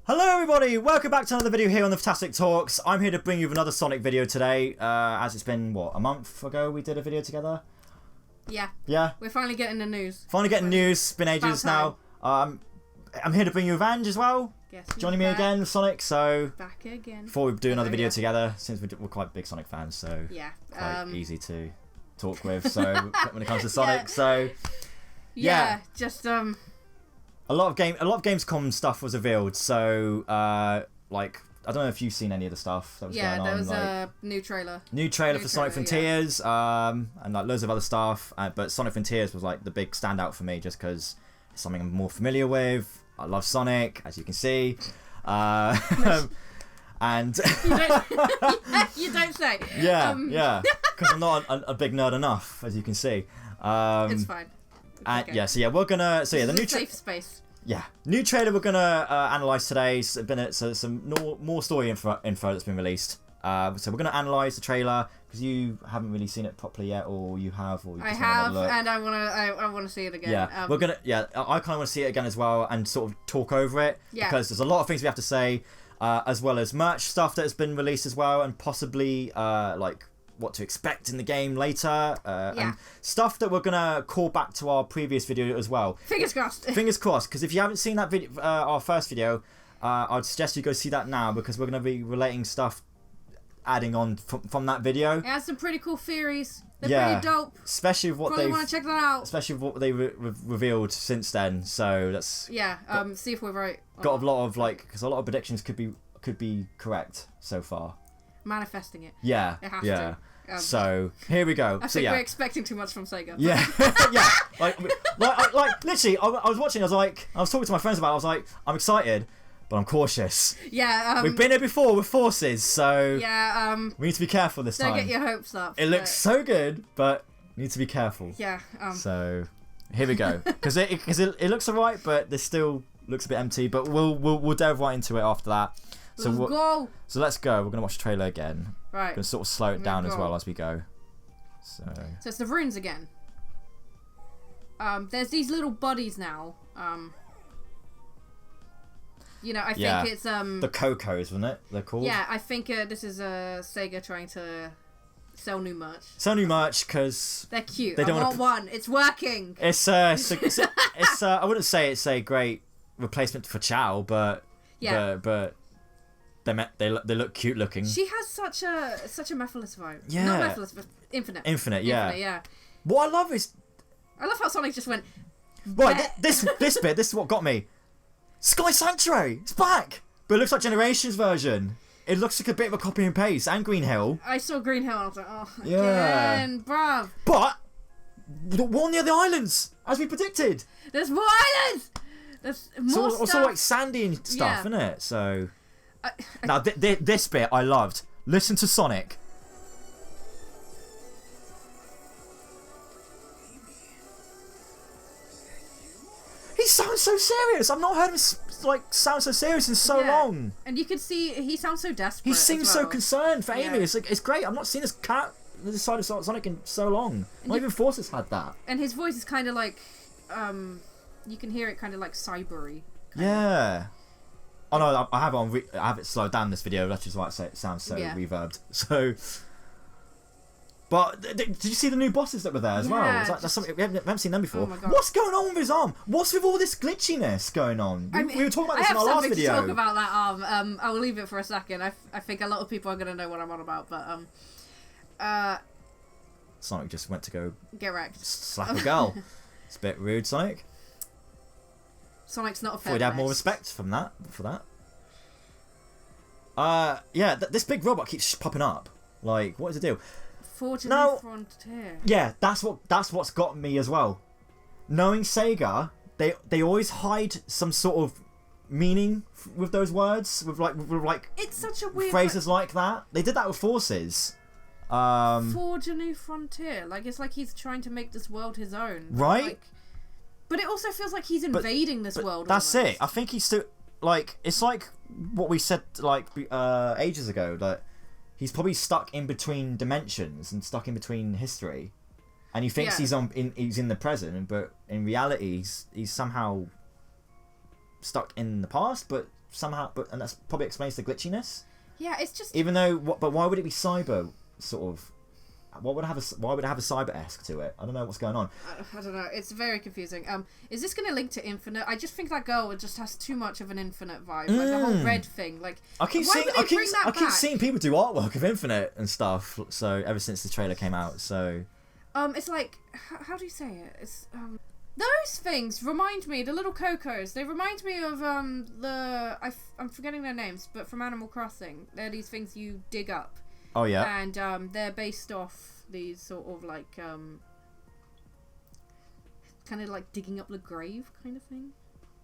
Hello everybody, welcome back to another video here on the Fantastic Talks. I'm here to bring you another Sonic video today, as it's been, what, a month ago we did a video together? Yeah. Yeah? We're finally getting the news. Finally getting news, it's been ages now. I'm here to bring you Vange as well. Joining me again with Sonic, so... Back again. Before we do another video together, since we're quite big Sonic fans, so... Yeah. Quite easy to talk with, so when it comes to Sonic, yeah. So... Yeah, just A lot of Gamescom stuff was revealed, so like I don't know if you've seen any of the stuff that was going on. Yeah, there was like, a new trailer. New trailer for Sonic Frontiers, and like loads of other stuff. But Sonic Frontiers was like the big standout for me, just because it's something I'm more familiar with. I love Sonic, as you can see, and you don't say. Yeah, yeah, because I'm not a big nerd enough, as you can see. It's fine. And yeah, so yeah, we're gonna the new safe space. Yeah, new trailer we're gonna analyze today. So some more story info that's been released. So we're gonna analyze the trailer because you haven't really seen it properly yet, or you have, or you just I have, look. and I wanna see it again. Yeah, we're gonna. Yeah, I kind of want to see it again as well, and sort of talk over it because there's a lot of things we have to say, as well as merch stuff that has been released as well, and possibly like what to expect in the game later, and stuff that we're gonna call back to our previous video as well. Fingers crossed. Fingers crossed, because if you haven't seen that video, our first video, I'd suggest you go see that now, because we're gonna be relating stuff, adding on from that video. It has some pretty cool theories. They're pretty dope. Especially with what Probably want to check that out. Especially with what they revealed since then. So that's see if we're right. Got a lot of because a lot of predictions could be correct so far. Manifesting it. Yeah. It has to. So here we go. I think we're expecting too much from Sega. Yeah, yeah. Like literally, I was watching. I was talking to my friends about it. I was like, I'm excited, but I'm cautious. Yeah. We've been here before with forces, so we need to be careful this time. Don't get your hopes up. It looks so good, but we need to be careful. Yeah. So here we go, because it looks alright, but this still looks a bit empty. But we'll delve right into it after that. So let's go. So let's go. We're gonna watch the trailer again. Right. We're gonna sort of slow it down as well as we go. So it's the runes again. There's these little buddies now. You know, I think it's the Kocos, isn't it? They're called. Yeah, I think this is Sega trying to sell new merch. Sell new merch because they're cute. They don't want one. It's working. It's I wouldn't say it's a great replacement for Chow, but but they look cute looking. She has such a Mephiles vibe. Yeah. Not Mephiles, but Infinite. Infinite, yeah. Yeah. What I love is, I love how Sonic just went. Right, this bit. This is what got me. Sky Sanctuary, it's back, but it looks like Generations version. It looks like a bit of a copy and paste, and Green Hill. I saw Green Hill and I was like, oh, again, bruv. But one near the islands, as we predicted. There's more islands. There's more stuff. Also like sandy and stuff, isn't it? So. Now this bit I loved. Listen to Sonic. He sounds so serious. I've not heard him sound so serious in so long. And you can see he sounds so desperate. He seems so concerned for Amy. Yeah. It's great. I've not seen this side of Sonic in so long. Not even Forces had that. And his voice is kind of like, you can hear it kind of like cybery. Yeah. Oh no, I have it slowed down this video. That's just why it sounds so reverbed. So, but did you see the new bosses that were there as well? That's something we haven't seen them before. Oh my God. What's going on with his arm? What's with all this glitchiness going on? We were talking about this in our last video. I have something to talk about that arm. I will leave it for a second. I think a lot of people are gonna know what I'm on about, but Sonic just went to go get wrecked. Slap a girl. It's a bit rude, Sonic. Sonic's not a Thought we'd have more respect for that. Yeah, this big robot keeps popping up. Like, what is the deal? Forging the Frontier. Yeah, that's what's got me as well. Knowing Sega, they always hide some sort of meaning with those words, with like it's such a weird phrases like that. They did that with Forces. Forge a new frontier. Like, it's like he's trying to make this world his own. Right? Like, but it also feels like he's invading this world. That's almost. it. I think he's still it's like what we said ages ago, that he's probably stuck in between dimensions and stuck in between history, and he thinks he's in the present, but in reality he's somehow stuck in the past, but somehow, and that's probably explains the glitchiness. Yeah, it's just even though, but why would it be cyber sort of? Why would it have a cyber-esque to it? I don't know what's going on. I don't know. It's very confusing. Is this going to link to Infinite? I just think that girl just has too much of an Infinite vibe. Like the whole red thing. Like I keep seeing people do artwork of Infinite and stuff. So ever since the trailer came out, so it's like how do you say it? It's those things remind me, the little Cocos. They remind me of I'm forgetting their names, but from Animal Crossing, they're these things you dig up. Oh yeah. And they're based off these sort of like kind of like digging up the grave kind of thing.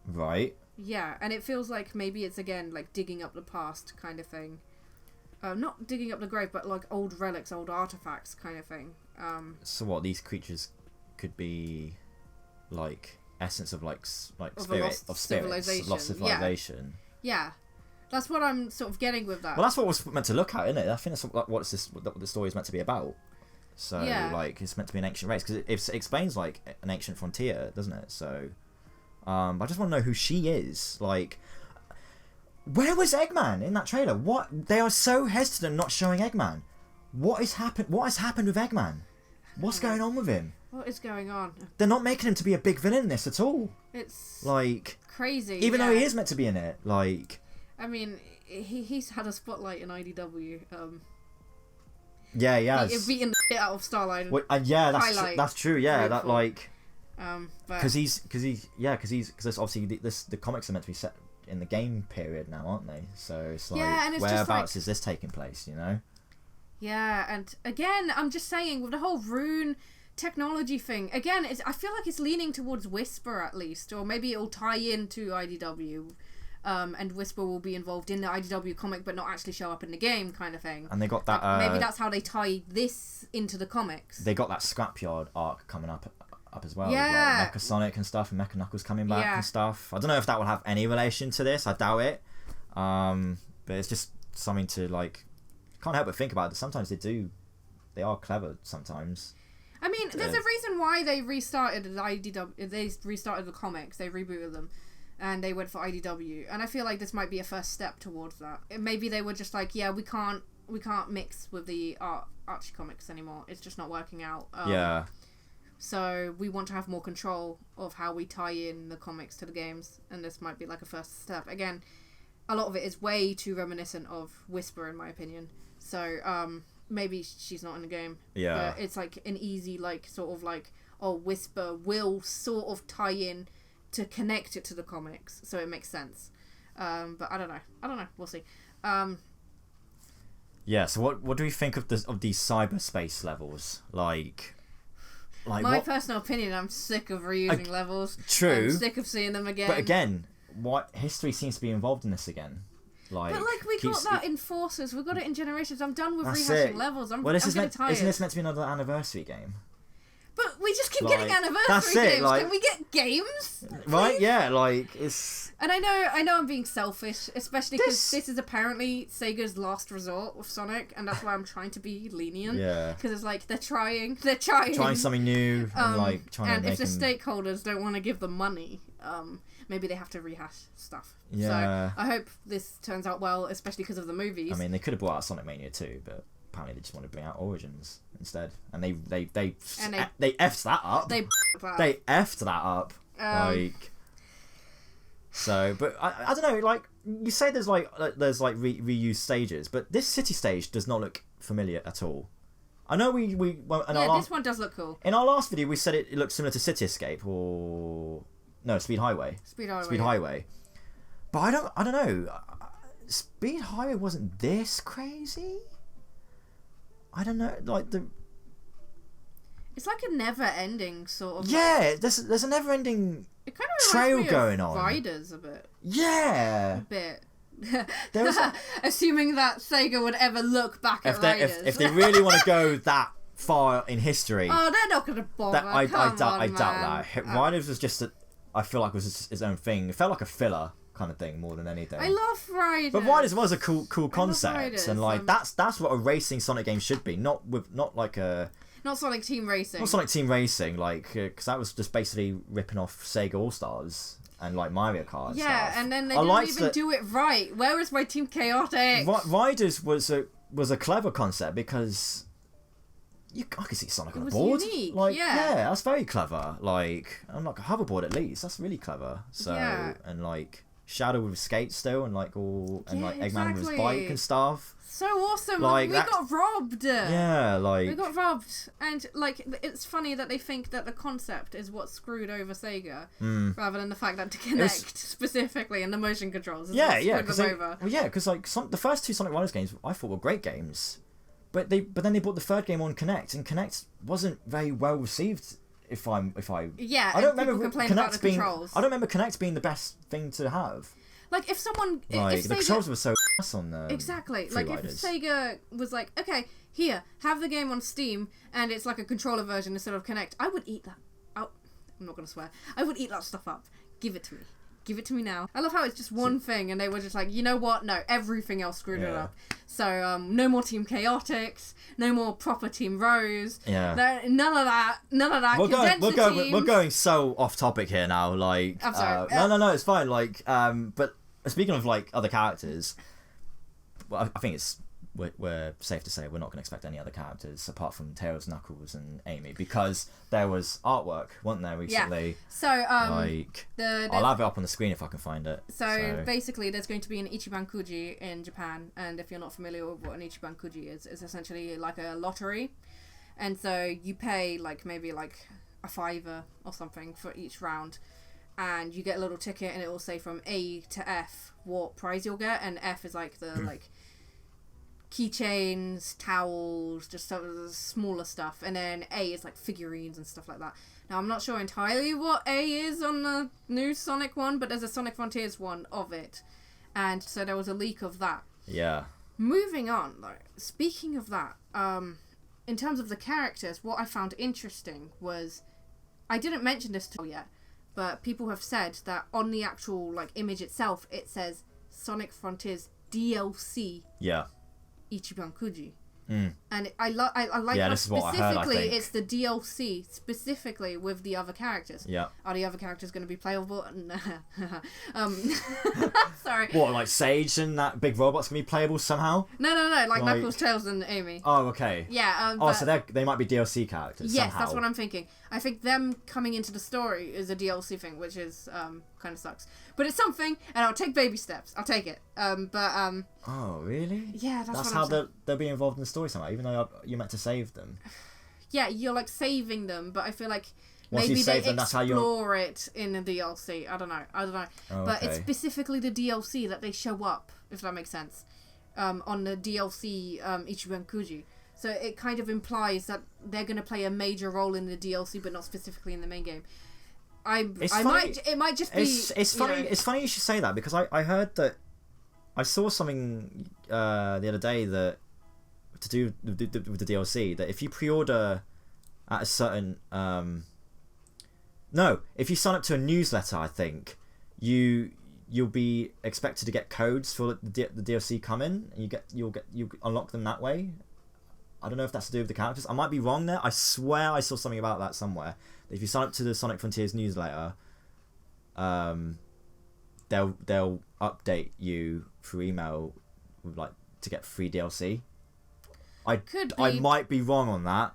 Right. Yeah, and it feels like maybe it's again like digging up the past kind of thing. Not digging up the grave, but like old relics, old artifacts kind of thing. So what, these creatures could be like essence of like of spirits, lost civilization. Yeah. That's what I'm sort of getting with that. Well, that's what was meant to look at, isn't it? I think that's what the story is meant to be about. So, like, it's meant to be an ancient race because it explains like an ancient frontier, doesn't it? So, I just want to know who she is. Like, where was Eggman in that trailer? What? They are so hesitant not showing Eggman. What has happened? What has happened with Eggman? What's going on with him? What is going on? They're not making him to be a big villain in this at all. It's like crazy. Even though he is meant to be in it, like. I mean, he's had a spotlight in IDW. Yeah, he has. He's beaten the shit out of Starlight. Yeah, that's true. Yeah, that like. Because obviously the comics are meant to be set in the game period now, aren't they? So it's like, and it's whereabouts is this taking place? You know. Yeah, and again, I'm just saying with the whole rune technology thing. Again, I feel like it's leaning towards Whisper at least, or maybe it'll tie into IDW. And Whisper will be involved in the IDW comic but not actually show up in the game kind of thing. And they got that... maybe that's how they tie this into the comics. They got that Scrapyard arc coming up as well. Yeah. Like Mecha Sonic and stuff, and Mecha Knuckles coming back and stuff. I don't know if that will have any relation to this. I doubt it. But it's just something to, like... Can't help but think about it. Sometimes they do... They are clever sometimes. I mean, there's a reason why they restarted the IDW... They restarted the comics. They rebooted them. And they went for IDW, and I feel like this might be a first step towards that. Maybe they were just like, yeah, we can't mix with the Archie comics anymore. It's just not working out. So we want to have more control of how we tie in the comics to the games, and this might be like a first step. Again, a lot of it is way too reminiscent of Whisper, in my opinion. So maybe she's not in the game. Yeah. But it's like an easy, like sort of like, Whisper will sort of tie in to connect it to the comics, so it makes sense. But I don't know. We'll see. Yeah. So what do we think of these cyberspace levels? Like my personal opinion, I'm sick of reusing levels. True. I'm sick of seeing them again. But again, what history seems to be involved in this again? Like, but we got that in Forces. We got it in Generations. I'm done with rehashing it. levels. I'm getting tired. Isn't this meant to be another anniversary game? But we just keep getting anniversary that's it, games. Can we get games? Right? Yeah, like it's. And I know I'm being selfish, especially because this is apparently Sega's last resort with Sonic, and that's why I'm trying to be lenient. Yeah. Because it's like they're trying something new, and like trying to make if the stakeholders don't want to give them money, maybe they have to rehash stuff. Yeah. So I hope this turns out well, especially because of the movies. I mean, they could have brought out Sonic Mania 2, but apparently they just want to bring out Origins instead, and they effed that up. They effed that up. So, but I don't know. Like you say, there's reused stages, but this city stage does not look familiar at all. I know this one does look cool. In our last video, we said it looked similar to City Escape or Speed Highway. Speed Highway. But I don't know. Speed Highway wasn't this crazy. I don't know, it's like a never-ending sort of. Yeah, there's a never-ending trail going on. Riders a bit. Yeah. A bit. Assuming that Sega would ever look back at Riders. If they really want to go that far in history. Oh, they're not going to bother. I doubt that. Riders was just I feel like was its own thing. It felt like a filler kind of thing more than anything. I love Riders. But Riders was a cool concept, and like that's what a racing Sonic game should be. Not Sonic Team Racing. Not Sonic Team Racing, like because that was just basically ripping off Sega All Stars, and like Mario Kart and yeah, stuff. and then they didn't even do it right. Where is my Team Chaotic? Riders was a clever concept because I could see Sonic on a board. Unique, like yeah, that's very clever. Like on like a hoverboard at least, that's really clever. So and like Shadow with skates still, and like Eggman with his bike and stuff. So awesome! Like, we got robbed. Yeah, like we got robbed, and like it's funny that they think that the concept is what screwed over Sega, rather than the fact that to connect specifically and the motion controls. Because like the first two Sonic Riders games I thought were great games, but then they brought the third game on Connect, and Connect wasn't very well received. I don't remember Connect being. I don't remember Connect being the best thing to have. Like if someone, like if the Sega, controls were so on the exactly. Like Riders. If Sega was like, okay, here, have the game on Steam, and it's like a controller version instead of Connect, I would eat that. I'm not gonna swear. I would eat that stuff up. Give it to me. Give it to me now. I love how it's just one thing, and they were just like, you know what? No, everything else screwed it up. So no more Team Chaotix, no more proper Team Rose. Yeah. None of that. We're going so off topic here now. Like, I'm sorry. No, it's fine. Like, but speaking of like other characters, well, I think we're safe to say we're not going to expect any other characters apart from Tails, Knuckles, and Amy, because there was artwork, wasn't there, recently? Yeah. So I'll have it up on the screen if I can find it. So basically, there's going to be an Ichiban Kuji in Japan, and if you're not familiar with what an Ichiban Kuji is, it's essentially like a lottery, and so you pay like maybe like a $5 or something for each round. And you get a little ticket, and it will say from A to F what prize you'll get, and F is like the like keychains, towels, just some of the smaller stuff, and then A is like figurines and stuff like that. Now I'm not sure entirely what A is on the new Sonic one, but there's a Sonic Frontiers one of it, and so there was a leak of that. Yeah. Moving on, like speaking of that, in terms of the characters, what I found interesting was, I didn't mention this to you yet, but people have said that on the actual like image itself, it says Sonic Frontiers DLC. Yeah. Ichiban Kuji. And I like how specifically it's the DLC specifically with the other characters. Yeah. Are the other characters going to be playable? Sorry. What, like Sage and that big robot's going to be playable somehow? No. Like Knuckles, Tails, and Amy. Oh, okay. Yeah. So they might be DLC characters. Yes, somehow. That's what I'm thinking. I think them coming into the story is a DLC thing, which is kind of sucks. But it's something, and I'll take baby steps. I'll take it. Oh, really? Yeah, that's how they'll be involved in the story somehow, even though you're meant to save them. Yeah, you're like saving them, but I feel like once maybe they them, explore it in the DLC. I don't know. Oh, but it's specifically the DLC that they show up, if that makes sense, on the DLC Ichiban Kuji. So it kind of implies that they're going to play a major role in the DLC, but not specifically in the main game. It might just be. It's funny. It's funny you should say that, because I heard that I saw something the other day that to do with the DLC, that if you pre-order at a certain if you sign up to a newsletter, I think you'll be expected to get codes for the DLC coming, and you'll unlock them that way. I don't know if that's to do with the characters. I might be wrong there. I swear I saw something about that somewhere. If you sign up to the Sonic Frontiers newsletter, they'll update you through email with, like, to get free DLC. I might be wrong on that.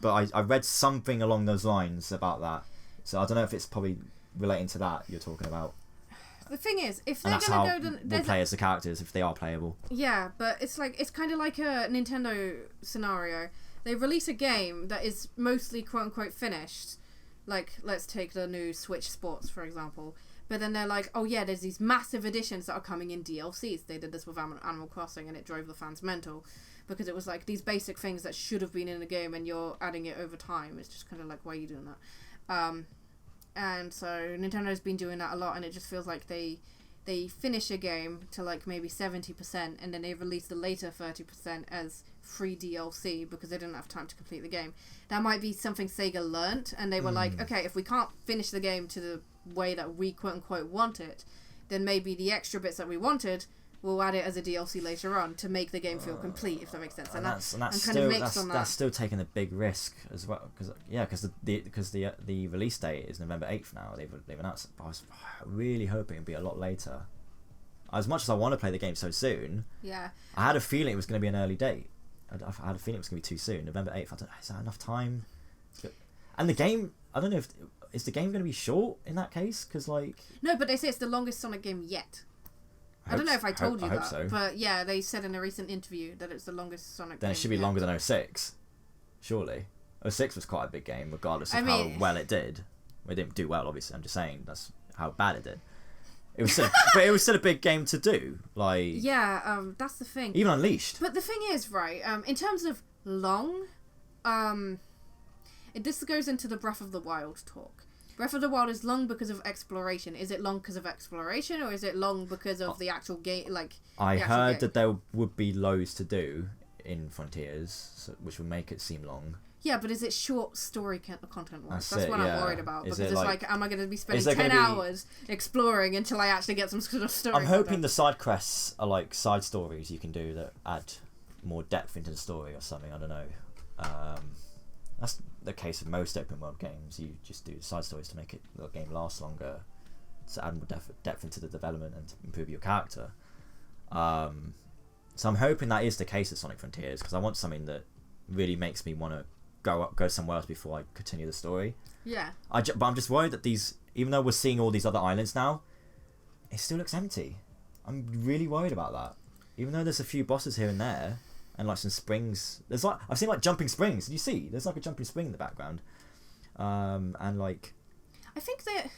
But I read something along those lines about that. So I don't know if it's probably relating to that you're talking about. The thing is, if they're going to go... we'll play as the characters, if they are playable. Yeah, but it's kind of like a Nintendo scenario. They release a game that is mostly quote-unquote finished. Like, let's take the new Switch Sports, for example. But then they're like, oh yeah, there's these massive additions that are coming in DLCs. They did this with Animal Crossing, and it drove the fans mental. Because it was like these basic things that should have been in the game, and you're adding it over time. It's just kind of like, why are you doing that? And so Nintendo's been doing that a lot, and it just feels like they finish a game to like maybe 70%, and then they release the later 30% as free DLC because they didn't have time to complete the game. That might be something Sega learnt, and they were like, okay, if we can't finish the game to the way that we quote unquote want it, then maybe the extra bits that we wanted, we'll add it as a DLC later on to make the game feel complete, if that makes sense. And that's still taking a big risk as well, because the release date is November 8th now. They've announced. I was really hoping it'd be a lot later. As much as I want to play the game so soon, I had a feeling it was going to be an early date. I had a feeling it was going to be too soon. November 8th. I don't know, is that enough time? And the game, I don't know is the game going to be short in that case? Because no, but they say it's the longest Sonic game yet. I don't know if I told you that, so. But yeah, they said in a recent interview that it's the longest Sonic game. Then it should be longer than 06, surely. 06 was quite a big game, regardless of how well it did. It didn't do well, obviously. I'm just saying that's how bad it did. It was still, but it was still a big game to do. That's the thing. Even Unleashed. But the thing is, right? In terms of long, this goes into the Breath of the Wild talk. Breath of the Wild is long because of exploration. Is it long because of exploration, or is it long because of the actual game? I heard that there would be loads to do in Frontiers, which would make it seem long. Yeah, but is it short story content wise? That's what I'm worried about. Because it's am I going to be spending 10 hours exploring until I actually get some sort of story? I'm hoping the side quests are side stories you can do that add more depth into the story or something. I don't know. That's the case of most open world games. You just do side stories to make the game last longer, to add more depth into the development and to improve your character. So I'm hoping that is the case at Sonic Frontiers, because I want something that really makes me want to go somewhere else before I continue the story. Yeah. But I'm just worried that even though we're seeing all these other islands now, it still looks empty. I'm really worried about that. Even though there's a few bosses here and there, and some springs. I've seen jumping springs. Did you see? There's a jumping spring in the background. And I think that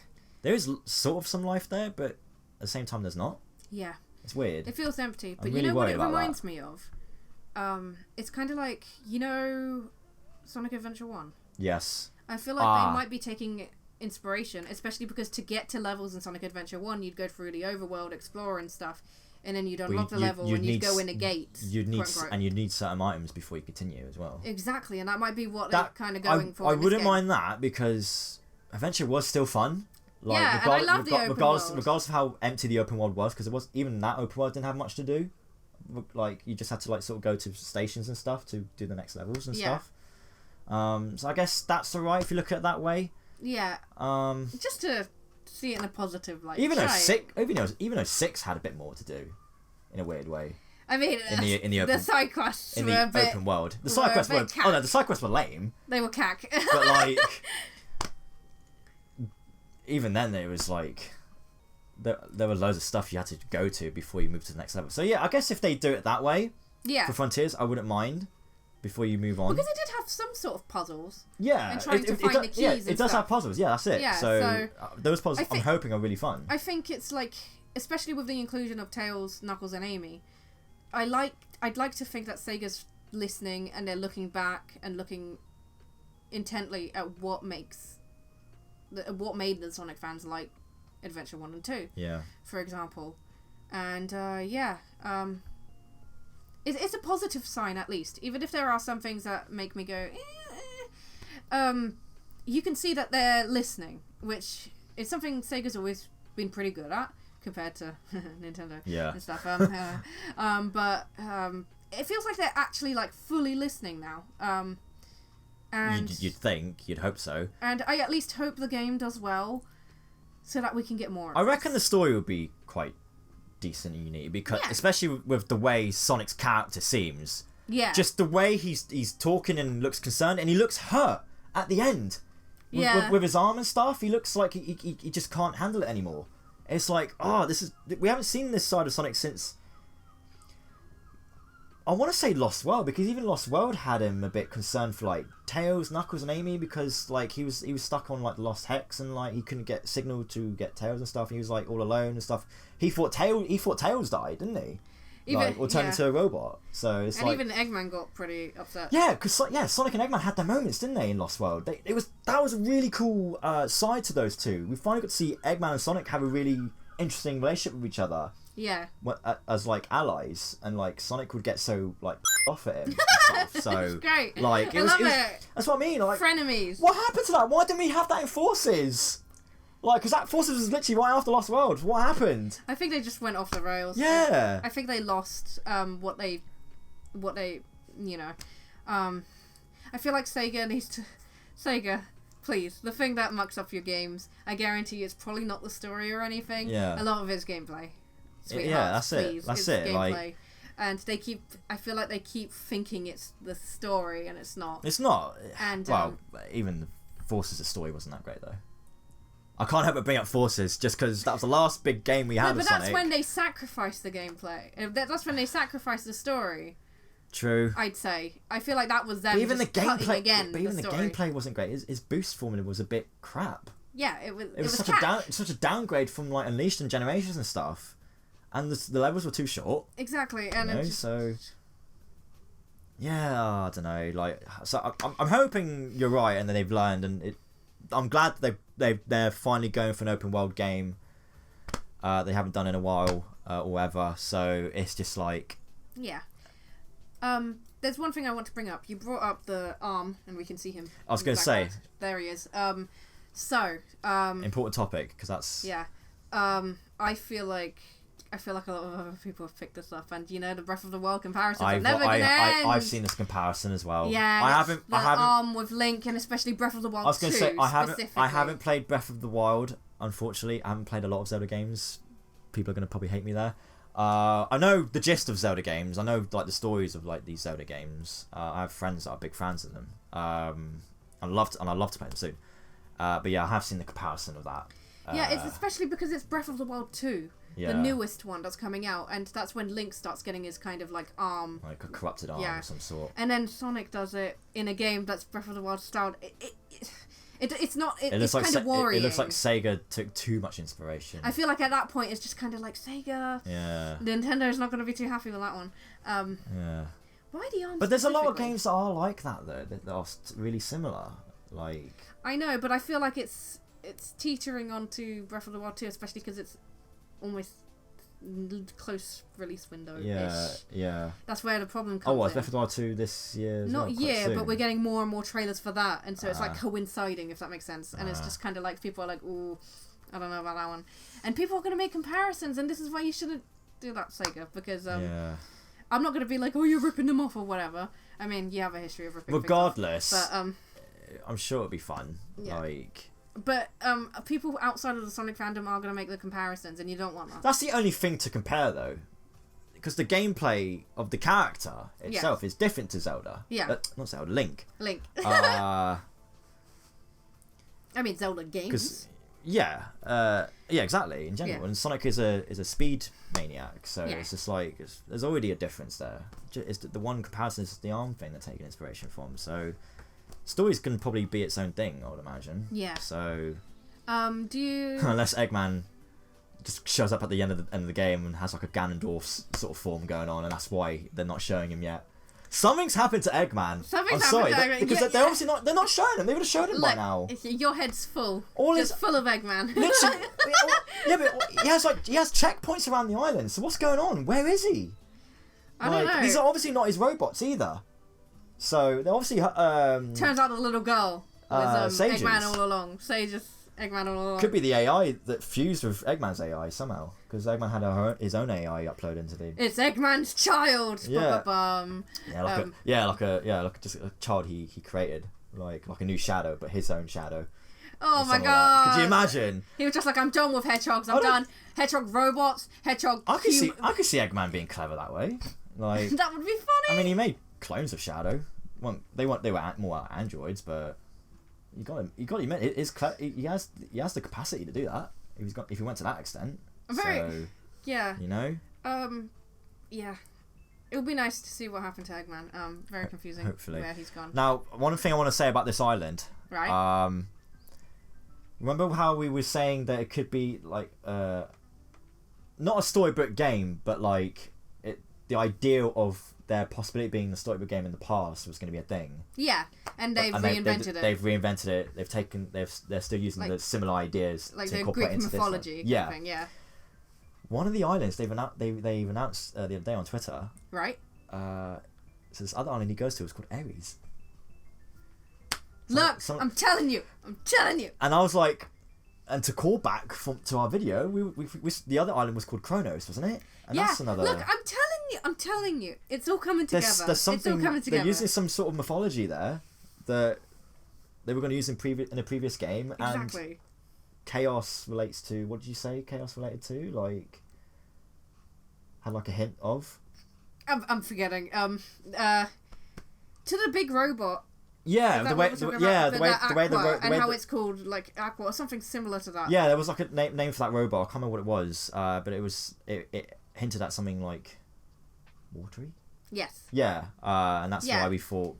there is sort of some life there, but at the same time there's not. Yeah. It's weird. It feels empty. But really you know what it reminds me of? It's kind of Sonic Adventure 1. Yes. I feel like they might be taking inspiration, especially because to get to levels in Sonic Adventure 1, you'd go through the overworld, explore and stuff. And then you'd unlock the level and you'd go in a gate. You'd need certain items before you continue as well. Exactly, and that might be what they're kind of going for. I wouldn't mind that, because Adventure was still fun. And I love the open world. Regardless of how empty the open world was, because even that open world didn't have much to do. You just had to sort of go to stations and stuff to do the next levels and stuff. So I guess that's alright if you look at it that way. Yeah. Just to see it in a positive light. Even though 6 had a bit more to do, in a weird way. I mean, in the open, the side quests in were the a bit, open world, the side quests were the side quests were lame. They were cack. But even then, there was there were loads of stuff you had to go to before you moved to the next level. So yeah, I guess if they do it that way, for Frontiers, I wouldn't mind. Before you move on, because it did have some sort of puzzles. Yeah, and trying to find the keys. Yeah, it does have puzzles. Yeah, that's it. Yeah, so those puzzles, I'm hoping, are really fun. I think it's especially with the inclusion of Tails, Knuckles, and Amy. I'd like to think that Sega's listening and they're looking back and looking intently at what made the Sonic fans like Adventure 1 and 2. Yeah. For example, and It's a positive sign, at least. Even if there are some things that make me go, you can see that they're listening, which is something Sega's always been pretty good at, compared to Nintendo and stuff. But it feels like they're actually fully listening now. And you'd hope so. And I at least hope the game does well, so that we can get more. I reckon the story would be quite decent and unique, because especially with the way Sonic's character seems, just the way he's talking and looks concerned, and he looks hurt at the end with his arm and stuff. He looks like he just can't handle it anymore. It's we haven't seen this side of Sonic since, I want to say, Lost World, because even Lost World had him a bit concerned for Tails, Knuckles, and Amy, because he was stuck on the Lost Hex, and he couldn't get signal to get Tails and stuff. And he was all alone and stuff. He thought Tails died, didn't he? Or turned into a robot. So it's even Eggman got pretty upset. Yeah, because Sonic and Eggman had their moments, didn't they, in Lost World? That was a really cool side to those two. We finally got to see Eggman and Sonic have a really interesting relationship with each other. Yeah. As allies, and Sonic would get so off at him and stuff. So it's great. I love it. That's what I mean. Frenemies. What happened to that? Why didn't we have that in Forces? Like, because that Forces was literally right after Lost World. What happened? I think they just went off the rails. Yeah. I think they lost what they you know. I feel like Sega needs to... Sega, please. The thing that mucks up your games, I guarantee it's probably not the story or anything. Yeah. A lot of it's gameplay. Sweetheart, yeah, that's please. it. That's it's it. Gameplay. Like, and they keep... I feel like they keep thinking it's the story, and it's not. it's not. And well, even the Forces' story wasn't that great, though. I can't help but bring up Forces, just because that was the last big game we had with Sonic. But that's when they sacrificed the gameplay. That's when they sacrificed the story. True. I'd say. I feel like that was them. But even the gameplay, again. But even the gameplay wasn't great. His boost formula was a bit crap. Yeah, it was. It was such a downgrade from like Unleashed and Generations and stuff, and the levels were too short. Exactly, and you know, so. Yeah, I don't know. Like, so I'm hoping you're right, and that they've learned, and I'm glad that they're finally going for an open world game. They haven't done in a while, or ever. So it's just like. Yeah. There's one thing I want to bring up. You brought up the arm, and we can see him. I was going to say. There he is. Important topic, because that's. Yeah. I feel like a lot of other people have picked this up, and you know the Breath of the Wild comparisons are never gonna end. I've seen this comparison as well. Yeah. I haven't. Arm with Link, and especially Breath of the Wild. I was going to say I haven't specifically. played Breath of the Wild. Unfortunately, I haven't played a lot of Zelda games. People are going to probably hate me there. I know the gist of Zelda games. I know like the stories of like these Zelda games. I have friends that are big fans of them. I love to play them soon. But yeah, I have seen the comparison of that. Yeah, it's especially because it's Breath of the Wild 2, the newest one that's coming out, and that's when Link starts getting his kind of like arm, like a corrupted arm of some sort. And then Sonic does it in a game that's Breath of the Wild style. It's not. It's like kind of worrying. It looks like Sega took too much inspiration. I feel like at that point it's just kind of like Sega. Yeah. Nintendo's not going to be too happy with that one. Yeah. Why the arms? But there's a lot of games that are like that though. That are really similar. Like. I know, but I feel like it's teetering onto Breath of the Wild 2, especially because it's almost close release window. Yeah. That's where the problem comes in. It's Breath of the Wild 2 this year. Not year, but we're getting more and more trailers for that, and so it's like coinciding, if that makes sense. And it's just kind of like people are like, "Ooh, I don't know about that one," and people are going to make comparisons, and this is why you shouldn't do that, Sega, because I'm not going to be like, "Oh, you're ripping them off" or whatever. I mean, you have a history of ripping. Regardless, things off, but I'm sure it'll be fun. Yeah. Like. But people outside of the Sonic fandom are going to make the comparisons, and you don't want that. That's the only thing to compare, though. Because the gameplay of the character itself is different to Zelda. Yeah. Not Zelda, Link. I mean, Zelda games. Yeah, exactly, in general. And Sonic is a speed maniac, so it's just like, there's already a difference there. The one comparison is the arm thing they're taking inspiration from, so... Stories can probably be its own thing, I would imagine. Yeah. So. Do you? Unless Eggman just shows up at the end of the game and has like a Ganondorf sort of form going on, and that's why they're not showing him yet. Something's happened to Eggman. I'm sorry, because they're obviously not. They're not showing him. They would have showed him by now. Your head's full. Full of Eggman. Literally. Yeah, but he has checkpoints around the island. So what's going on? Where is he? I don't know. These are obviously not his robots either. So they're obviously. Turns out the little girl was Sages. Eggman all along. Sages, Eggman all along. Could be the AI that fused with Eggman's AI somehow, because Eggman had his own AI upload into the. It's Eggman's child. Yeah. Like just a child he created, like a new shadow, but his own shadow. Oh my god! Could you imagine? He was just like, I'm done with hedgehogs. I'm done. Hedgehog robots. Hedgehog. I could see Eggman being clever that way. Like that would be funny. I mean, he made clones of Shadow. Well, they were more androids, but you got to admit he has the capacity to do that. If he went to that extent. Yeah. You know. Yeah. It would be nice to see what happened to Eggman. Very confusing. Hopefully. Where he's gone. Now, one thing I want to say about this island. Right. Remember how we were saying that it could be like not a storybook game, but like the idea of there possibility being the storybook game in the past was going to be a thing. Yeah, and they've reinvented it. They've reinvented it. They're still using the similar ideas like to the incorporate Greek into mythology. This Kind of thing, yeah. One of the islands they've announced the other day on Twitter. Right. So this other island he goes to is called Ares. Look, I'm telling you. And I was like, And to call back to our video, we the other island was called Kronos, wasn't it? And that's another... Look, I'm telling you, it's all coming together. There's something, it's all coming together. They're using some sort of mythology there that they were going to use in a previous game. Exactly. And chaos relates to... What did you say chaos related to? Like... Had like a hint of... I'm forgetting. To the big robot. Yeah, the way how it's called, like Aqua or something similar to that. Yeah, there was like a name for that robot. I can't remember what it was, but it hinted at something like watery. Yes. Yeah, and that's why we thought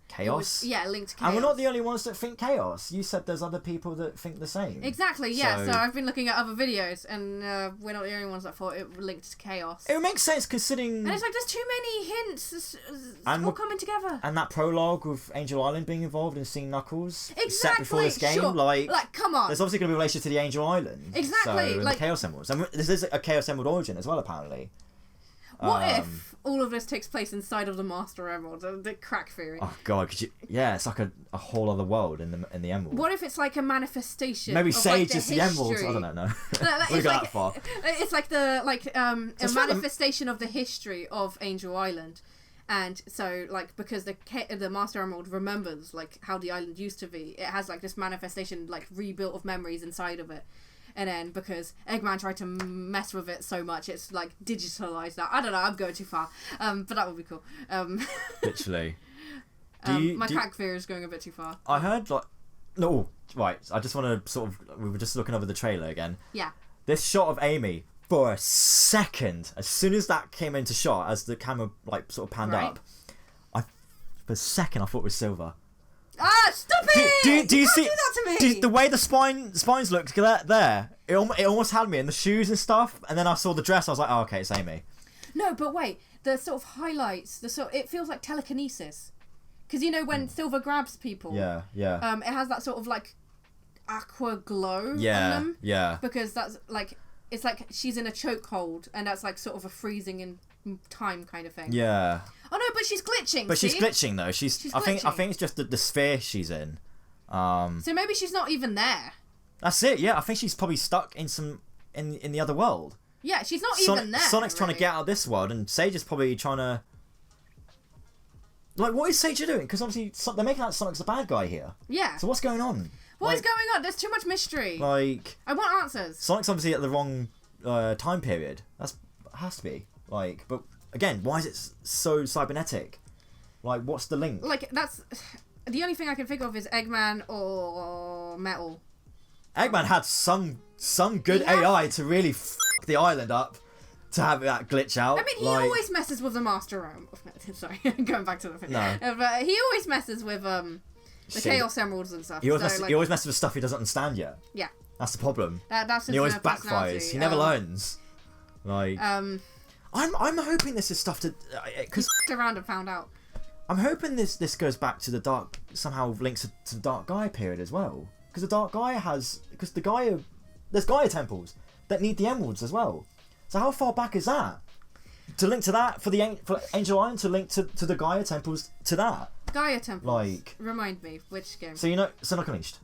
chaos. Linked to chaos. And we're not the only ones that think chaos. You said there's other people that think the same. Exactly. Yeah. So I've been looking at other videos, and we're not the only ones that thought it linked to chaos. It makes sense considering. And it's like there's too many hints. It's all coming together. And that prologue with Angel Island being involved and seeing Knuckles set before this game, sure. like come on. There's obviously going to be a relation to the Angel Island. Exactly. So, and the Chaos Emeralds. And this is a Chaos Emerald origin as well, apparently. What if all of this takes place inside of the Master Emerald? The crack theory. Oh god, it's like a whole other world in the Emerald. What if it's like a manifestation? Maybe of Sage is the Emerald. I don't know. It's that far. It's like a manifestation of the history of Angel Island. And so, like, because the Master Emerald remembers, like, how the island used to be, it has, like, this manifestation, like, rebuilt of memories inside of it. And then, because Eggman tried to mess with it so much, it's, like, digitalized that. I don't know, I'm going too far. But that would be cool. Literally. My crack fear is going a bit too far. I heard, like... No, right. I just want to sort of... We were just looking over the trailer again. Yeah. This shot of Amy, for a second, as soon as that came into shot, as the camera, like, sort of panned up, for a second I thought it was Silver. Ah, stop it! Do you see do that to me? The way the spines looked there? It almost had me in the shoes and stuff, and then I saw the dress. I was like, oh, okay, it's Amy. No, but wait, the sort of highlights, it feels like telekinesis, because you know when Silver grabs people, yeah, it has that sort of like aqua glow on them, because that's like it's like she's in a chokehold, and that's like sort of a freezing in time kind of thing. Yeah. Oh no, but she's glitching. But she's glitching though. I think it's just the sphere she's in. So maybe she's not even there. That's it. Yeah, I think she's probably stuck in the other world. Yeah, she's not even there. Sonic's trying to get out of this world, and Sage is probably trying to. Like, what is Sage doing? Because obviously they're making out Sonic's the bad guy here. Yeah. So what's going on? What is going on? There's too much mystery. Like, I want answers. Sonic's obviously at the wrong time period. It has to be. Like, but again, why is it so cybernetic? Like, what's the link? Like, that's the only thing I can think of is Eggman or Metal. Eggman had some good AI to really f the island up to have that glitch out. I mean, he always messes with the Master Realm. Sorry, going back to the thing. No. But he always messes with the Chaos Emeralds and stuff. He always messes with stuff he doesn't understand yet. Yeah. That's the problem. That's he always backfires. He never learns. Like, I'm hoping this is stuff to because around and found out. I'm hoping this goes back to the dark, somehow links to the Dark Gaia period as well. Because the Dark Gaia there's Gaia temples that need the emeralds as well. So how far back is that? To link to that for Angel Island, to link to the Gaia temples to that. Gaia temples. Like, remind me which game. So you know, Sonic Unleashed.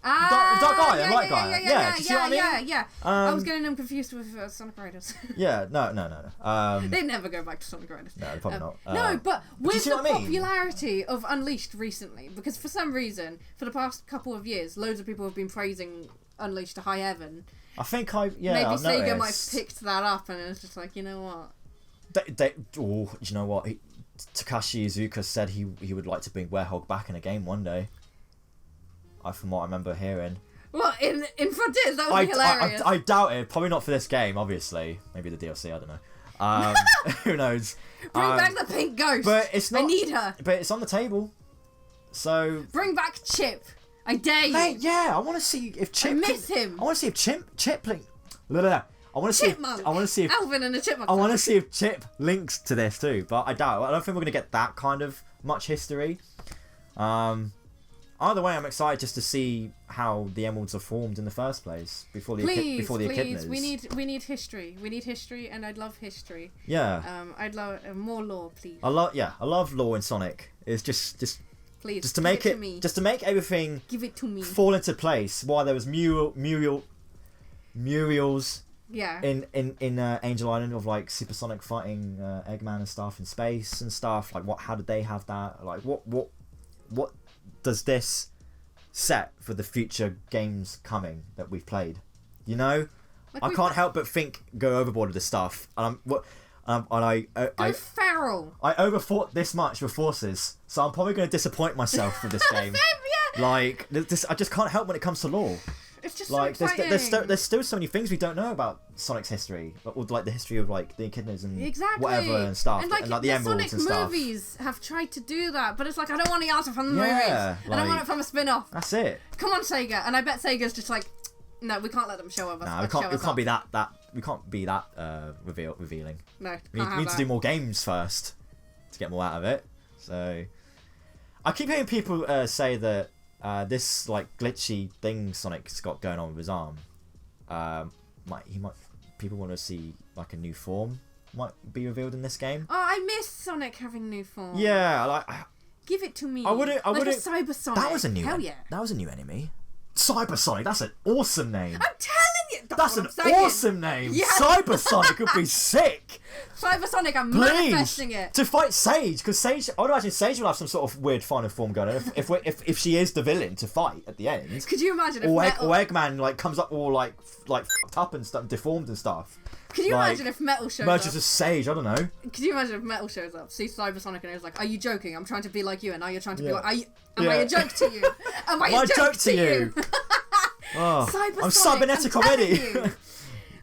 Dark Gaia and Light Gaia. Yeah. Do you see what I mean? Yeah. I was getting them confused with Sonic Riders. Yeah, no. They never go back to Sonic Riders. No, probably not. No, but with the popularity of Unleashed recently, because for some reason, for the past couple of years, loads of people have been praising Unleashed to high heaven. I think maybe Sega might have picked that up, and it's just like, you know what? Do you know what? Takashi Iizuka said he would like to bring Werehog back in a game one day. From what I remember hearing. What, in Frontiers? That would be hilarious. I doubt it. Probably not for this game, obviously. Maybe the DLC, I don't know. Who knows? Bring back the pink ghost. But it's not. I need her. But it's on the table. So. Bring back Chip. I dare you. Mate, yeah, I want to see if Chip. I miss him. I want to see if Chip link. I want to see if Alvin and the Chipmunk. I want to see if Chip links to this too, but I doubt. I don't think we're gonna get that kind of much history. Either way, I'm excited just to see how the emeralds are formed in the first place before the echidnas. We need history. We need history, and I'd love history. Yeah. I'd love more lore, please. I love lore in Sonic. It's just Please, just to make everything give it to me. Fall into place. While there was murals in Angel Island of like Supersonic fighting Eggman and stuff in space and stuff. Like how did they have that? Like what does this set for the future games coming that we've played? You know, like I can't help but go overboard with this stuff. And I feral. I overthought this much with Forces, so I'm probably going to disappoint myself with this game. Same, yeah. Like this, I just can't help when it comes to lore. It's just like so exciting. there's still so many things we don't know about Sonic's history, or like the history of like the echidnas and whatever and stuff, and like the emeralds Sonic and stuff. movies have tried to do that, but it's like I don't want the answer from the movies. I don't want it from a spin-off. That's it. Come on, Sega, and I bet Sega's just like, no, we can't let them show us. No, we can't be that revealing. No, we need to do more games first to get more out of it. So I keep hearing people say that this like glitchy thing Sonic's got going on with his arm, people want to see like a new form might be revealed in this game. Oh, I miss Sonic having new form. Yeah, give it to me. I wouldn't. A Cyber Sonic. That was a new. Hell yeah. That was a new enemy. Cyber Sonic. That's an awesome name. I'm telling you. That's an awesome name. Yeah. Cyber Sonic would be sick. Cyber Sonic, I'm manifesting it. To fight Sage, because Sage, I would imagine Sage will have some sort of weird final form going on if she is the villain to fight at the end. Could you imagine if or Eggman like comes up all like fucked up and stuff, deformed and stuff. Could you imagine if Metal shows up? Merges with Sage, I don't know. Could you imagine if Metal shows up, sees Cyber Sonic and is like, "Are you joking? I'm trying to be like you, and now you're trying to be like, am I a joke to you? Am I a joke to you?" Oh, I'm cybernetic already.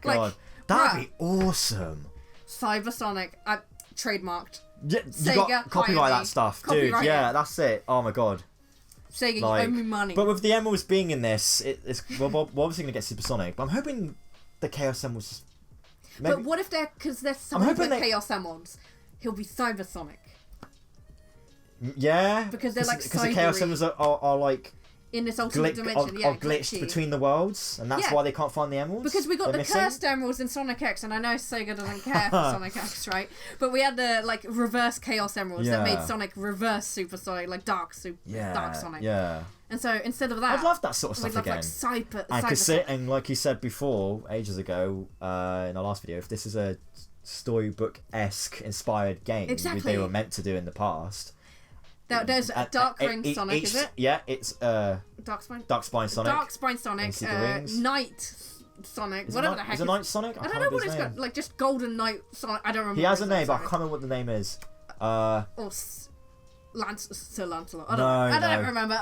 God, that'd be awesome. Cyber Sonic, trademarked. Yeah, Sega, you got copyright that stuff, dude. Yeah, that's it. Oh my god. Sega, you owe me money. But with the emeralds being in this, we're obviously gonna get Supersonic. But I'm hoping the Chaos Emeralds. Maybe, but what if there's some Chaos Emeralds, he'll be Cyber Sonic. Yeah. Because they're like because the Chaos Emeralds are like. In this alternate dimension, are glitched between the worlds, and that's why they can't find the emeralds. Because we got the cursed emeralds in Sonic X, and I know Sega doesn't care for Sonic X, right? But we had the like reverse Chaos Emeralds that made Sonic reverse Super Sonic, like Dark Sonic. Yeah. And so instead of that, I'd love that sort of stuff we'd again. And like you said before, ages ago, in our last video, if this is a storybook-esque inspired game, they were meant to do in the past. There's Dark Ring Sonic, is it? Yeah, it's Dark Spine Sonic. Dark Spine Sonic, Night Sonic, whatever the heck. Is it Night Sonic? I don't know what it's got. Like just Golden Night Sonic. I don't remember. He has a name, but I can't remember what the name is. Or Sir Lancelot. I don't remember.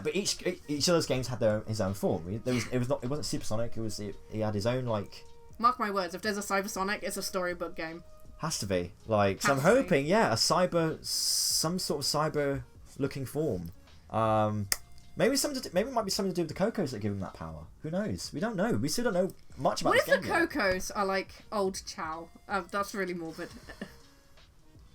But each of those games had his own form. It wasn't Supersonic. He had his own like. Mark my words. If there's a Cyber Sonic, it's a storybook game. Has to be so. I'm hoping, some sort of cyber-looking form. Maybe it might be something to do with the Cocos that give him that power. Who knows? We don't know. We still don't know much about. What if the Cocos are like old Chow? That's really morbid.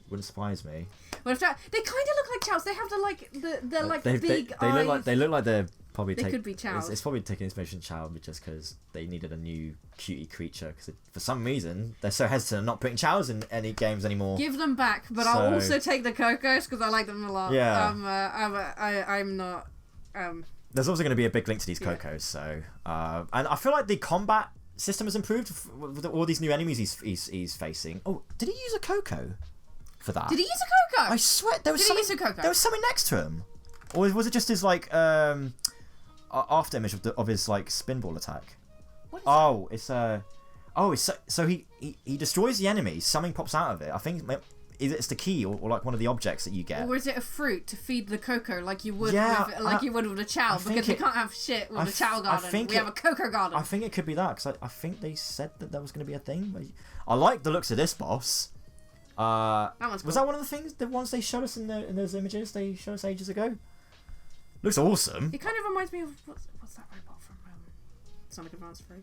Wouldn't surprise me. What if they kind of look like Chows? They have the big eyes. They look like they're probably. They could be Chows. It's probably taking inspiration from Chow just because they needed a new cutie creature. Because for some reason they're so hesitant on not putting Chows in any games anymore. Give them back, but I'll also take the Cocos because I like them a lot. Yeah. I'm not. There's also going to be a big link to these Cocos, so and I feel like the combat system has improved with all these new enemies he's facing. Oh, did he use a Koco for that? Did he use a Koco? I swear there was something. There was something next to him, or was it just his like after image of his like spinball attack? What is that? So he destroys the enemy. Something pops out of it. I think either it's the key or like one of the objects that you get. Or is it a fruit to feed the Koco like you would with a Chow? Because we can't have shit with a Chow garden. We have a Koco garden. I think it could be that because I think they said that there was going to be a thing. I like the looks of this boss. That one's cool. Was that one of the ones they showed us in those images they showed us ages ago? Looks awesome. It kind of reminds me of what's that robot from Sonic Advance 3?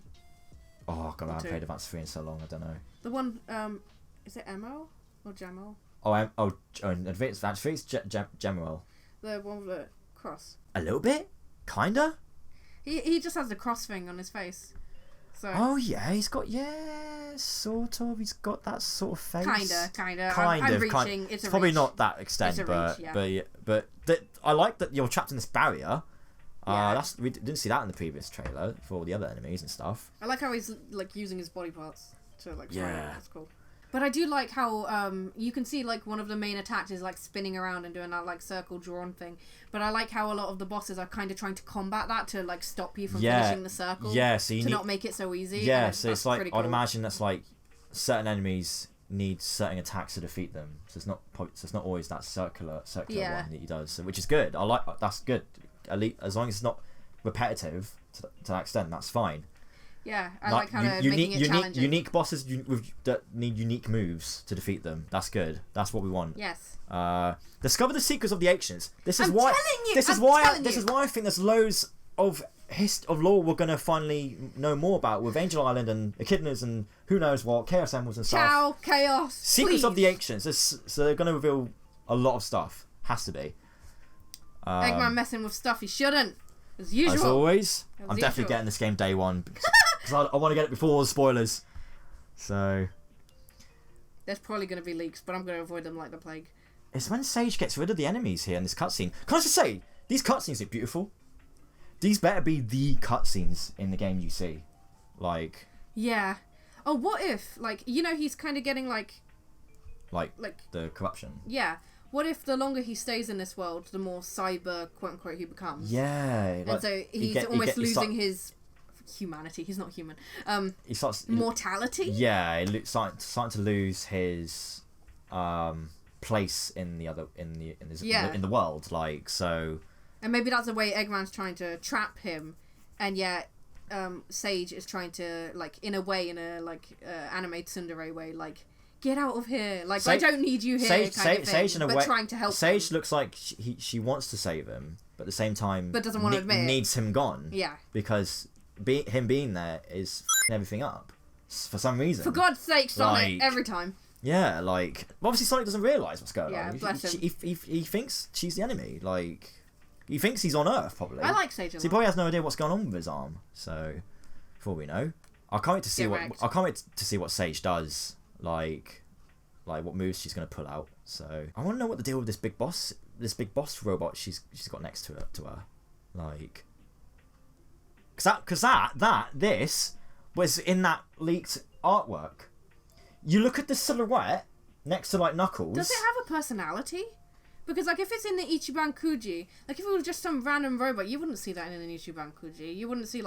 Oh god, I haven't played Advance 3 in so long. I don't know. The one, is it Emo or Jamo? Advance 3 is Gemuel. The one with the cross. A little bit, kinda. He just has the cross thing on his face. So. Oh yeah, he's got sort of. He's got that sort of face. Kinda. I'm reaching. It's probably not that extent, but I like that you're trapped in this barrier. We didn't see that in the previous trailer for all the other enemies and stuff. I like how he's like using his body parts to like. That's cool. But I do like how you can see like one of the main attacks is like spinning around and doing that like circle drawn thing. But I like how a lot of the bosses are kind of trying to combat that to like stop you from finishing the circle. Yeah, so you not make it so easy. Yeah, so it's like cool. I'd imagine that's like certain enemies need certain attacks to defeat them. So it's not always that circular one that he does. So which is good. That's good. At least, as long as it's not repetitive to that extent, that's fine. Yeah, I like how they're making it challenging. Unique bosses that need unique moves to defeat them. That's good. That's what we want. Yes. Discover the secrets of the ancients. This is I'm why I think there's loads of lore we're gonna finally know more about with Angel Island and Echidnas and who knows what Chaos Emeralds and stuff. Chaos. Secrets of the ancients. So they're gonna reveal a lot of stuff. Has to be. Eggman messing with stuff he shouldn't. As usual. As always. I'm definitely getting this game day one because I want to get it before all the spoilers. So. There's probably going to be leaks, but I'm going to avoid them like the plague. It's when Sage gets rid of the enemies here in this cutscene. Can I just say, these cutscenes are beautiful. These better be the cutscenes in the game you see. Like. Yeah. Oh, what if, like, he's kind of getting like the corruption. Yeah. What if the longer he stays in this world, the more cyber, quote unquote, he becomes? Yeah. And so he's almost losing his humanity. He's not human. He starts mortality. Yeah, starting to lose his place in the world. Like so. And maybe that's the way Eggman's trying to trap him, and yet Sage is trying to in a anime tsundere way get out of here! I don't need you here. Sage in a way, trying to help. Sage him. Looks like she wants to save him, but at the same time, but doesn't want to admit needs him gone. Yeah, because him being there is f***ing everything up for some reason. For God's sake, Sonic! Every time. Yeah, obviously Sonic doesn't realise what's going on. Bless him. He thinks she's the enemy. He thinks he's on Earth probably. I like Sage a lot. So he probably has no idea what's going on with his arm. So, for all we know, I can't wait to see what Sage does. Like what moves she's gonna pull out. So I want to know what the deal with this big boss robot she's got next to her. Because this was in that leaked artwork. You look at the silhouette next to Knuckles. Does it have a personality? Because if it's in the Ichiban Kuji, if it was just some random robot, you wouldn't see that in an Ichiban Kuji. You wouldn't see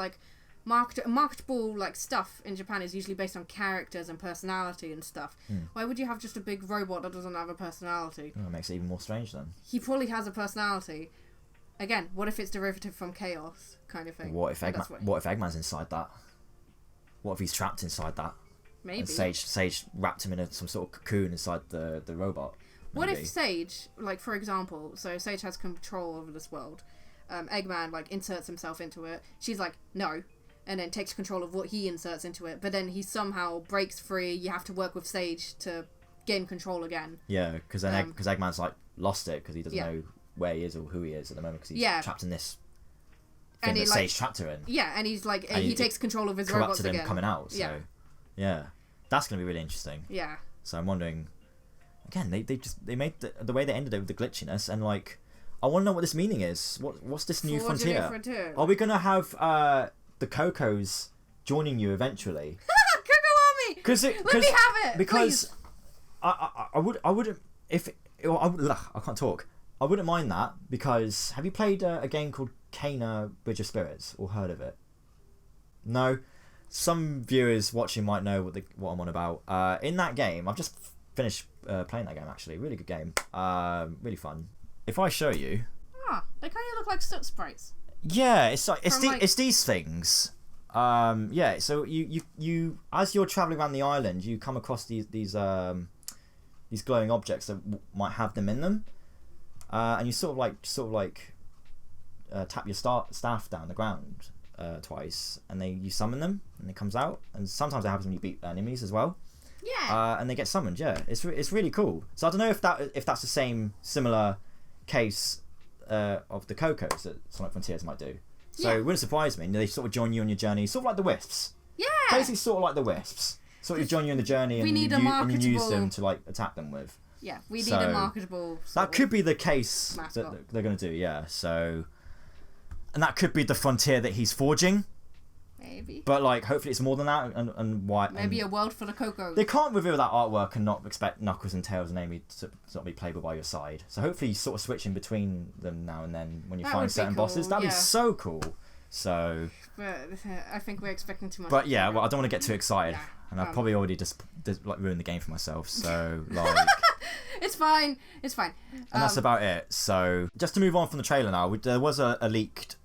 marketable stuff in Japan is usually based on characters and personality and stuff. Why would you have just a big robot that doesn't have a personality? That makes it even more strange then. He probably has a personality. Again, what if it's derivative from Chaos kind of thing? What if Eggman's inside that? What if he's trapped inside that? Maybe. And Sage wrapped him in some sort of cocoon inside the robot. What if Sage, for example, so Sage has control over this world. Eggman inserts himself into it. She's no. And then takes control of what he inserts into it. But then he somehow breaks free. You have to work with Sage to gain control again. Yeah, because Eggman's lost it because he doesn't know where he is or who he is at the moment because he's trapped in this thing that Sage trapped her in. Yeah, and he's he takes control of his robots again. Him coming out. So yeah, that's gonna be really interesting. Yeah. So I'm wondering. Again, they made the way they ended it with the glitchiness and I want to know what this meaning is. What's this new frontier? Are we gonna have the Cocos joining you eventually? Coco Army. Let me have it. Because I wouldn't I can't talk. I wouldn't mind that because have you played a game called Kena Bridge of Spirits or heard of it? No. Some viewers watching might know what I'm on about. In that game, I've just finished playing that game actually. Really good game. Really fun. If I show you. They kind of look like soot sprites. Yeah, it's these things. Yeah, so you as you're traveling around the island, you come across these glowing objects that might have them in them, and you sort of tap your staff down the ground twice, and you summon them, and it comes out. And sometimes it happens when you beat enemies as well. Yeah. And they get summoned. Yeah, it's really cool. So I don't know if that's the similar case of the Cocos that Sonic Frontiers might do. So it wouldn't surprise me. They sort of join you on your journey, sort of like the Wisps. Yeah. Basically, sort of like the Wisps. Sort of join you in the journey and you use them to like attack them with. Yeah, we need a marketable. That could be the case that they're going to do. Yeah. So, and that could be the frontier that he's forging. Maybe. But like, hopefully, it's more than that. And why? Maybe a world full of Koco. They can't reveal that artwork and not expect Knuckles and Tails and Amy to not be playable by your side. So hopefully, you sort of switching between them now and then when you find certain bosses. That'd be so cool. So. But I think we're expecting too much. But yeah, well, I don't want to get too excited, and I've probably already just like ruined the game for myself. So like. It's fine. And that's about it. So just to move on from the trailer now, there was a leaked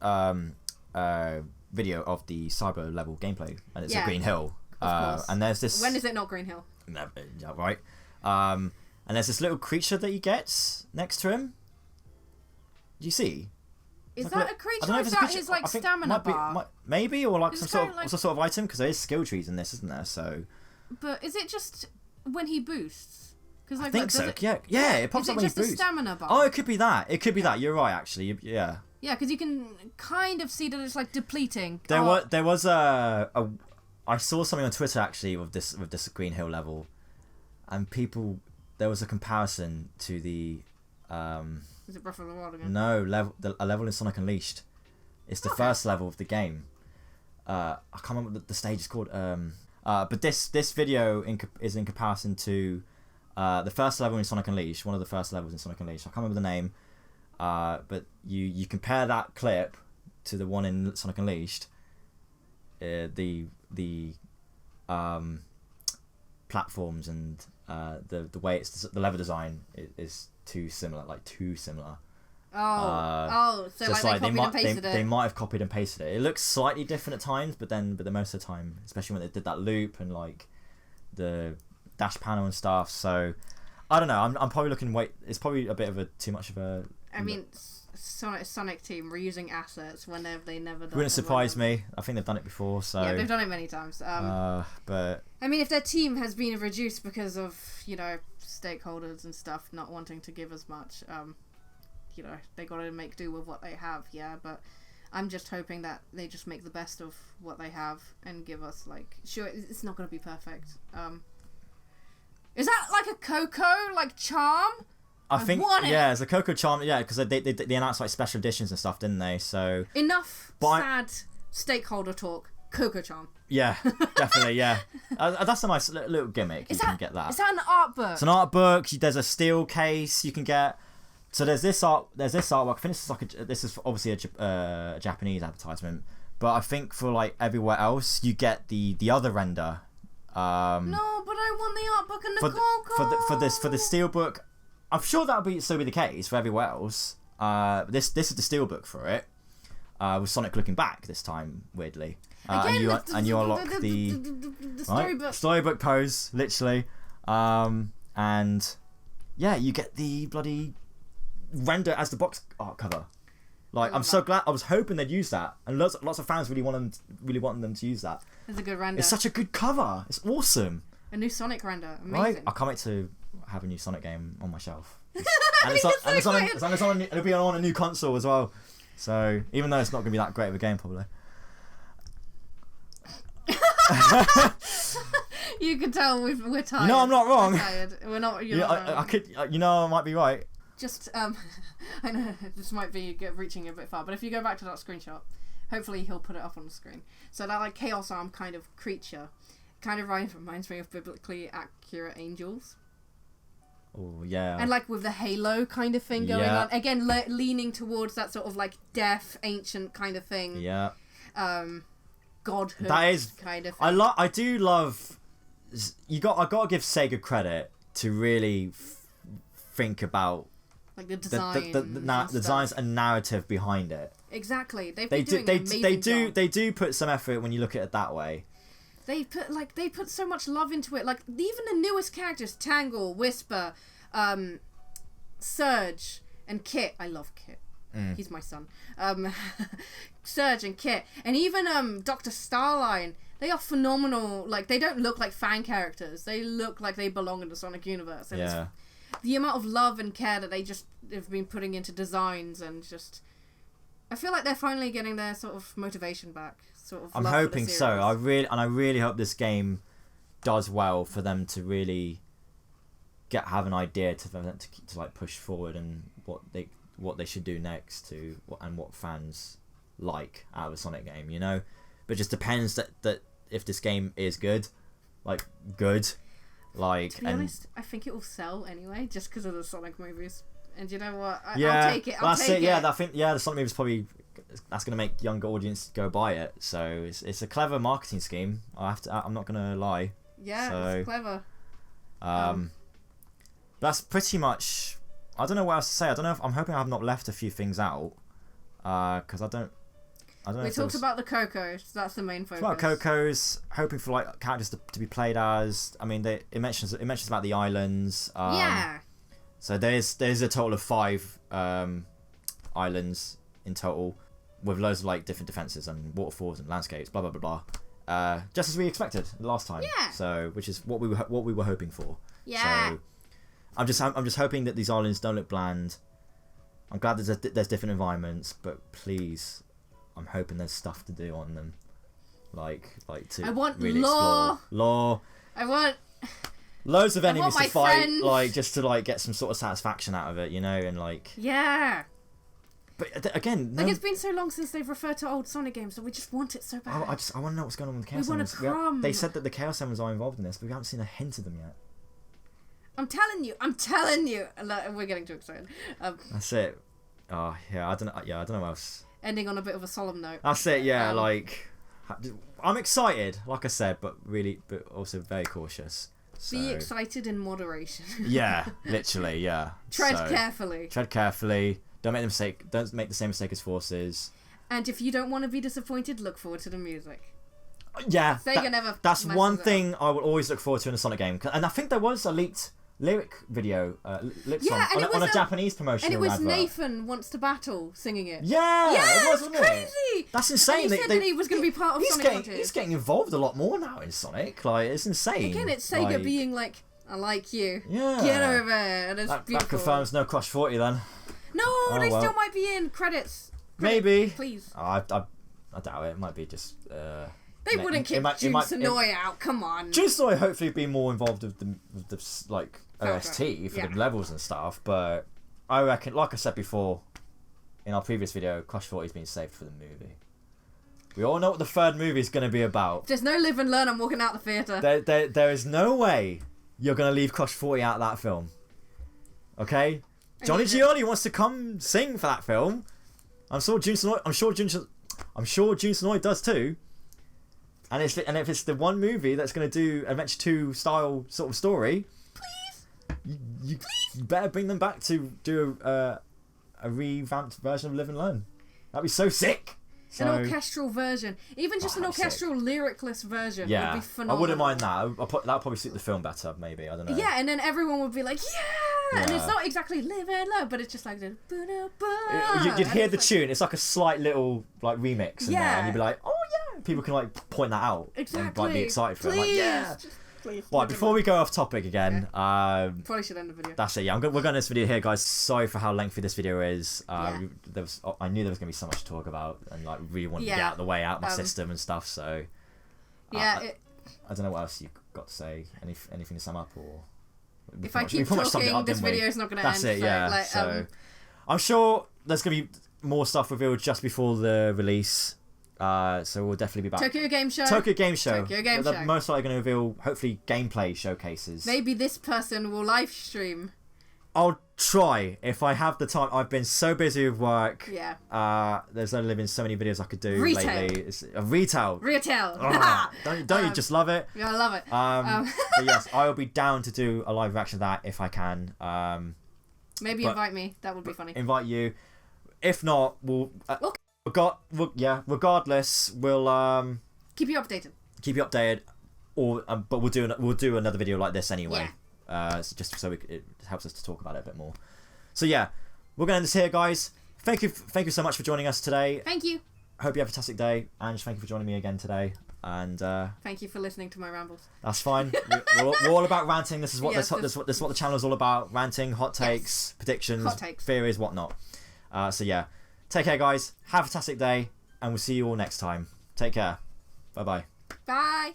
video of the Cyber level gameplay, and it's at Green Hill. And there's this. When is it not Green Hill? No, yeah, right. And there's this little creature that he gets next to him. Do you see? Is that a creature? Or is that his like stamina bar? Maybe, or like some sort of item, because there is skill trees in this, isn't there? So. But is it just when he boosts? I think so. Yeah. It pops up when you boost. Is it just a stamina bar? Oh, it could be that. You're right, actually. Yeah. Yeah, because you can kind of see that it's like depleting. There was I saw something on Twitter actually with this Green Hill level, and there was a comparison to the. Is it Breath of the Wild again? No, a level in Sonic Unleashed. It's the first level of the game. I can't remember what the stage is called. But this video is in comparison to the first level in Sonic Unleashed. One of the first levels in Sonic Unleashed. I can't remember the name. But you compare that clip to the one in Sonic Unleashed. The platforms and the way it's the level design is too similar. So like they copied and pasted it. They might have copied and pasted it. It looks slightly different at times, but most of the time, especially when they did that loop and like the dash panel and stuff. So I don't know. I'm probably looking. It's probably a bit of too much of a. I mean, Sonic team reusing assets whenever they never done. Wouldn't surprise me. I think they've done it before. So yeah, they've done it many times. But I mean, if their team has been reduced because of stakeholders and stuff not wanting to give as much, they got to make do with what they have. Yeah, but I'm just hoping that they just make the best of what they have and give us sure, it's not going to be perfect. Is that like a Koco charm? I think it's a Koco charm. Yeah, because they announced like special editions and stuff, didn't they? So enough sad stakeholder talk. Koco charm. Yeah, definitely. Yeah, that's a nice little gimmick. You can get that. Is that an art book? It's an art book. There's a steel case you can get. So there's this artwork. I think this is obviously a Japanese advertisement, but I think for like everywhere else you get the other render. No, but I want the art book and the Koco. For the steelbook, I'm sure that'll be the case for everywhere else. This is the steelbook for it, with Sonic looking back this time, weirdly. And you unlock the storybook pose, literally, and yeah, you get the bloody render as the box art cover. I'm so glad. I was hoping they'd use that, and lots of fans really wanted them to use that. It's a good render. It's such a good cover. It's awesome. A new Sonic render, amazing. Right? I can't wait to have a new Sonic game on my shelf. It'll be on a new console as well. So even though it's not going to be that great of a game, probably. You can tell we're tired. No, I'm not wrong. We're tired. We're not. You're not wrong. I could. I might be right. Just I know this might be reaching a bit far, but if you go back to that screenshot, hopefully he'll put it up on the screen. So that chaos arm kind of creature, kind of reminds me of biblically accurate angels. Oh yeah. And with the halo kind of thing going on again, leaning towards that sort of deaf ancient kind of thing. Yeah. Godhood. That is kind of thing. I do love. I gotta give Sega credit to really think about the design, the designs and narrative behind it. Exactly, they do put some effort when you look at it that way. They put so much love into it. Even the newest characters, Tangle, Whisper, Surge, and Kit. I love Kit. He's my son. Surge and Kit, and even Dr. Starline. They are phenomenal. They don't look like fan characters. They look like they belong in the Sonic universe. And the amount of love and care that they've been putting into designs and just, I feel like they're finally getting their sort of motivation back. sort of. I'm hoping so. I really hope this game does well for them to really have an idea to like push forward and what they should do next and what fans like out of a Sonic game, you know. But it just depends that if this game is good. To be honest, I think it will sell anyway, just because of the Sonic movies. And you know what? I'll take it. I'll take it. Yeah, I think the Sonic movies probably that's going to make younger audience go buy it. So it's a clever marketing scheme. I'm not going to lie. Yeah, it's clever. That's pretty much. I don't know what else to say. I don't know if I'm hoping I've not left a few things out. Because I don't know. We talked about the Kocos. That's the main focus. About Kocos, hoping for like characters to be played as. I mean, it mentions about the islands. So there's a total of 5 islands in total, with loads of like different defenses and waterfalls and landscapes. Blah blah blah blah. Just as we expected last time. Yeah. So which is what we were hoping for. Yeah. So I'm just hoping that these islands don't look bland. I'm glad there's different environments, but please, I'm hoping there's stuff to do on them, like to really explore lore. I want loads of enemies to fight, friends. Like just to like get some sort of satisfaction out of it, you know, and like But again, it's been so long since they've referred to old Sonic games, so we just want it so bad. I want to know what's going on with the Chaos Emeralds. They said that the Chaos Emeralds are involved in this, but we haven't seen a hint of them yet. I'm telling you. We're getting too excited. That's it. Oh yeah, I don't know what else. Ending on a bit of a solemn note. That's it. Yeah, I'm excited, like I said, but also very cautious. So. Be excited in moderation. Yeah, literally. Yeah. Tread carefully. Don't make the same mistake as Forces. And if you don't want to be disappointed, look forward to the music. Yeah, Sega that's one thing I will always look forward to in a Sonic game. And I think there was a leaked lyric video, song on a Japanese promotion. And it was advert. Nathan Wants to Battle singing it. Yeah, it was, wasn't crazy. It? That's insane. And he said that he was going to be part of Sonic. He's getting involved a lot more now in Sonic. Like, it's insane. Again, it's Sega being like, I like you. Yeah. Get over it. And it's beautiful. That confirms no Crush 40 then. No, they still might be in credits. Maybe. Please. I doubt it. It might be just... They wouldn't kick Jun Sonoy out. Come on. Jun Sonoy hopefully be more involved with the like OST for the levels and stuff. But I reckon, like I said before in our previous video, Crush 40 has been saved for the movie. We all know what the third movie is going to be about. If there's no live and learn, I'm walking out the theatre. There is no way you're going to leave Crush 40 out of that film. Okay? Johnny Gioli wants to come sing for that film. I'm sure Jun Sonoy does too. And if it's the one movie that's going to do Adventure 2 style sort of story, please, you better bring them back to do a revamped version of Live and Learn. That'd be so sick. An orchestral version, even just an orchestral lyricless version would be phenomenal. I wouldn't mind that. That'd probably suit the film better, maybe. I don't know. Yeah, and then everyone would be like, yeah! And it's not exactly Live and Learn, but it's just like the you'd hear the tune. It's like a slight little like remix in there, and you'd be like, oh yeah! People can like point that out and like be excited for it. Like, yeah. Please, right, before we go off topic again, probably should end the video. That's it. Yeah, we're going to end this video here, guys. Sorry for how lengthy this video is. I knew there was going to be so much to talk about, and like really wanted to get out of the way, out of my system and stuff. So I don't know what else you've got to say. Anything to sum up, or if I keep talking, this video is not going to end. That's it. Yeah. So I'm sure there's going to be more stuff revealed just before the release. So we'll definitely be back. Tokyo Game Show. They're most likely going to reveal, hopefully, gameplay showcases. Maybe this person will live stream. I'll try if I have the time. I've been so busy with work. Yeah. There's only been so many videos I could do lately. It's retail. Oh, don't you just love it? Yeah, I love it. But yes, I will be down to do a live reaction of that if I can. Maybe invite me. That would be funny. Invite you. If not, we'll. Regardless, we'll keep you updated. But we'll do another video like this anyway. Yeah. Just so it helps us to talk about it a bit more. So yeah, we're gonna end this here, guys. Thank you so much for joining us today. Thank you. Hope you have a fantastic day, Ange. Thank you for joining me again today. And thank you for listening to my rambles. That's fine. We're all about ranting. This is what this is what the channel is all about: ranting, hot takes, predictions, theories, whatnot. So yeah. Take care, guys. Have a fantastic day, and we'll see you all next time. Take care. Bye-bye. Bye.